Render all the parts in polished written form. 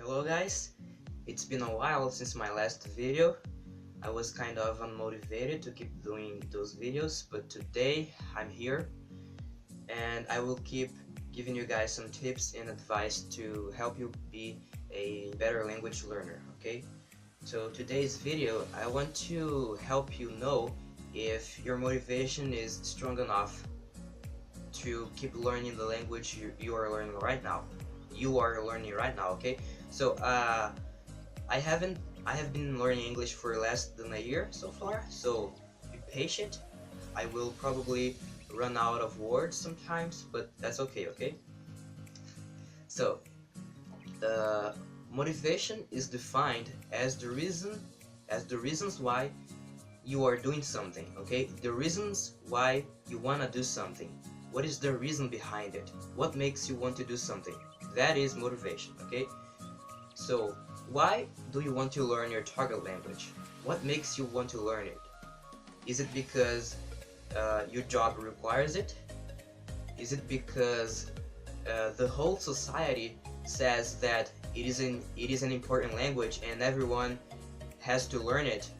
Hello guys, it's been a while since my last video. I was kind of unmotivated to keep doing those videos, but today I'm here and I will keep giving you guys some tips and advice to help you be a better language learner, okay? So today's video, I want to help you know if your motivation is strong enough to keep learning the language you are learning right now. You are learning right now, okay? So I haven't I have been learning English for less than a year so far, so be patient. I will probably run out of words sometimes, but that's okay, okay? So the motivation is defined as the reasons why you are doing something, okay? The reasons why you want to do something. What is the reason behind it? What makes you want to do something? That is motivation, okay? So why do you want to learn your target language? What makes you want to learn it? Is it because your job requires it? Is it because the whole society says that it is an important language and everyone has to learn it?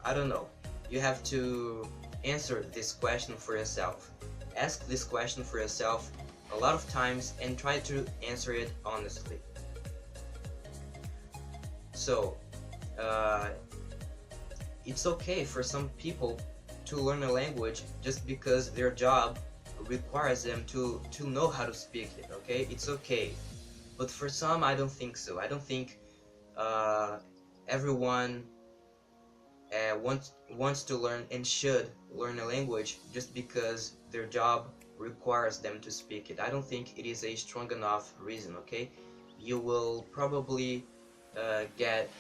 I don't know. You have to answer this question for yourself. Ask this question for yourself a lot of times and try to answer it honestly. So, it's okay for some people to learn a language just because their job requires them to know how to speak it, okay? It's okay. But for some, I don't think so. I don't think everyone wants to learn and should learn a language just because their job requires them to speak it. I don't think it is a strong enough reason, okay? You will probably get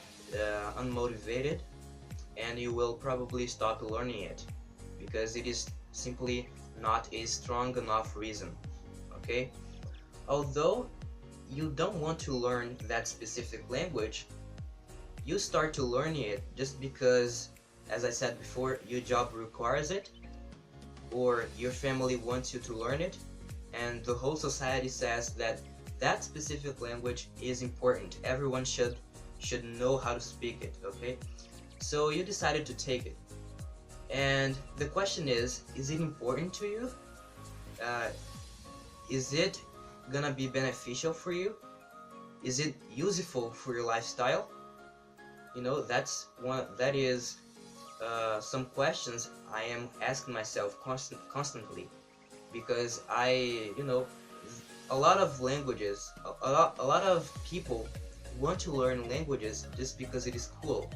unmotivated and you will probably stop learning it because it is simply not a strong enough reason, okay? Although you don't want to learn that specific language, you start to learn it just because, as I said before, your job requires it or your family wants you to learn it, and the whole society says that that specific language is important. Everyone should know how to speak it, okay? So you decided to take it. And the question is it important to you? Is it gonna be beneficial for you? Is it useful for your lifestyle? You know, that is some questions I am asking myself constantly, because a lot of languages, a lot of people want to learn languages just because it is cool,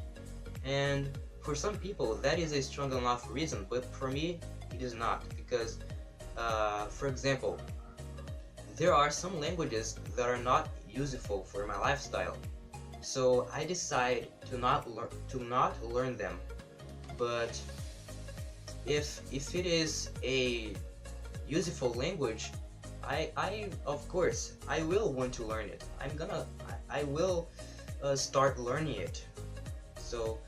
and for some people that is a strong enough reason, but for me it is not, because for example, there are some languages that are not useful for my lifestyle. So I decide to not learn them. But if it is a useful language, I of course I will want to learn it. I will start learning it. So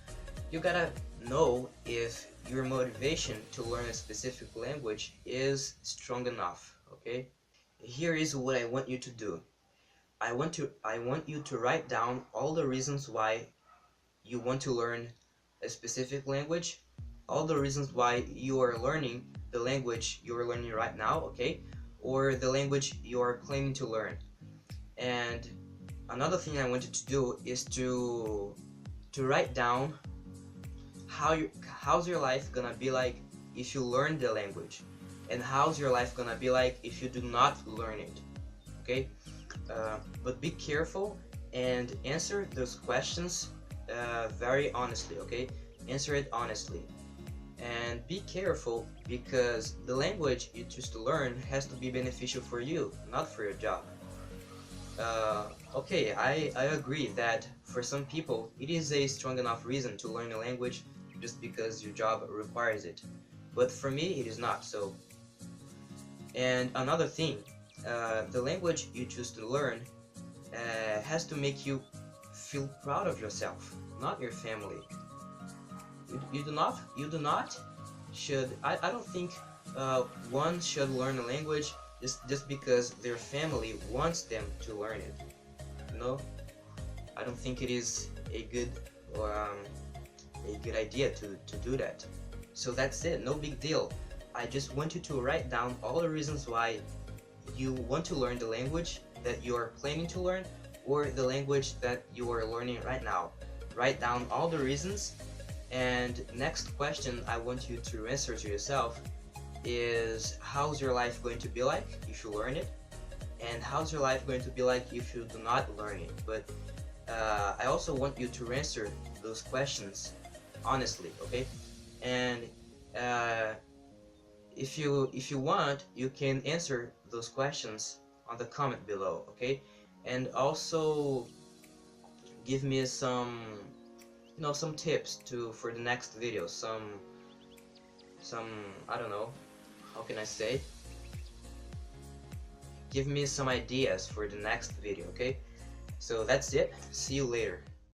you gotta know if your motivation to learn a specific language is strong enough. Okay? Here is what I want you to do. I want you to write down all the reasons why you want to learn a specific language, all the reasons why you are learning the language you are learning right now, okay? Or the language you are claiming to learn. And another thing I want you to do is to write down how's your life gonna be like if you learn the language, and how's your life gonna be like if you do not learn it, okay? But be careful and answer those questions very honestly, okay? Answer it honestly. And be careful, because the language you choose to learn has to be beneficial for you, not for your job. Okay, I agree that for some people it is a strong enough reason to learn a language just because your job requires it. But for me it is not so. And another thing, the language you choose to learn has to make you feel proud of yourself, not your family. You do not should, I don't think one should learn a language just because their family wants them to learn it. No, I don't think it is a good a good idea to do that. So that's it, no big deal. I just want you to write down all the reasons why you want to learn the language that you are planning to learn, or the language that you are learning right now. Write down all the reasons, and next question I want you to answer to yourself is, how's your life going to be like if you learn it? And how's your life going to be like if you do not learn it? But I also want you to answer those questions honestly, okay? And uh, if you want, you can answer those questions on the comment below, okay? And also give me some, some tips to for the next video, some I don't know, how can I say? Give me some ideas for the next video, okay? So that's it. See you later.